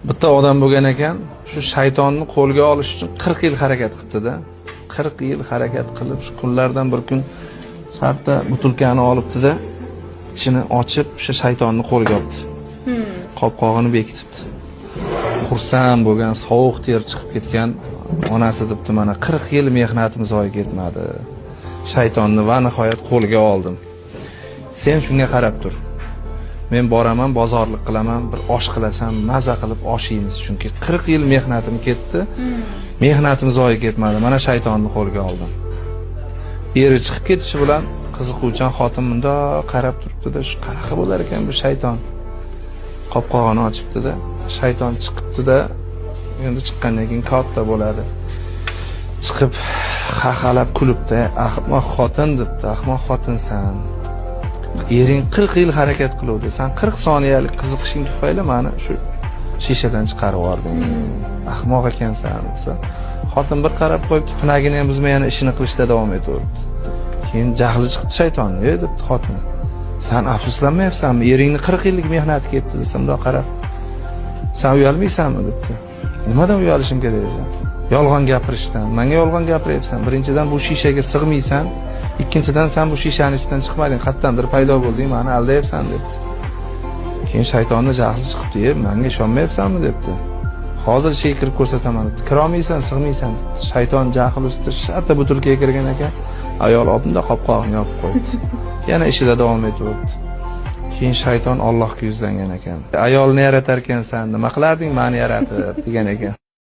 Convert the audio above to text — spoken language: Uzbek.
Bitta odam bo'lgan ekan, shu shaytonni qo'lga olish uchun 40 yil harakat qilibdi-da. 40 yil harakat qilib, shu kunlardan bir kun shartta butilkani olibdi-da, ichini ochib, o'sha shaytonni qo'lga olibdi. Qopqog'ini bekitibdi. Xursand bo'lgan, sovuq ter chiqib ketgan onasi debdi, mana 40 yil mehnatim zoyi ketmadi. Shaytonni va nihoyat qo'lga oldim. Sen shunga qarab tur. Men boraman, bozorlik qilaman, bir osh qilasan, maza qilib osh yeymiz. Chunki 40 yil mehnatim ketdi. Mehnatim zoyi ketmadi. Mana shaytonni qo'lga oldim. Eri chiqib ketishi bilan qiziquvchan xotin bunda qarab turibdi-da, shu qanaqa bo'lar ekan bu shayton. Qopqog'ini ochibdi-da, shayton chiqibdi-da, endi chiqqandan keyin katta bo'ladi. Chiqib xaxalab kulibdi, "Ahmoq xotin" debdi, "Ahmoq xotinsan. Ering 40 yil harakat qiluvdi. Sen 40 soniyalik qiziqishing tufayli meni shu shishadan chiqarib yubording. Ahmoq ekansan" desa, xotin bir qarab qo'yibdi, pinagini ham buzmay yana ishini qilishda davom etaveribdi. Keyin jahli chiqdi shaytonni, "Ey" debdi xotin. "Sen afsuslanmayapsanmi? Eringni 40 yillik mehnati ketdi" desa, "Bundoq qarab. Sen uyalmaysanmi?" debdi. "Nimadan uyalishim kerak edi? Yolg'on gapirishdan. Menga yolg'on gapiryapsan. Birinchidan bu shishaga sig'maysan. Ikkinchidan sen bu shishaning ichidan chiqmading, qayerdandir paydo bo'lding, meni aldayapsan" debdi. Keyin shaytonni jahli chiqibdi, "Menga ishonmayapsanmi?" debdi. "Hozir ishga kirib ko'rsataman" debdi. "Kirolmaysan, sig'maysan" debdi. Shayton jahl ustida shartta butilkaga kirgan ekan, ayol oldinda qopqog'ini yopib qo'yibdi. Yana ishida davom etaveribdi. Keyin shayton Allohga yuzlangan ekan. "Ayolni yaratar ekansan, nima qilarding meni yaratib?" degan ekan.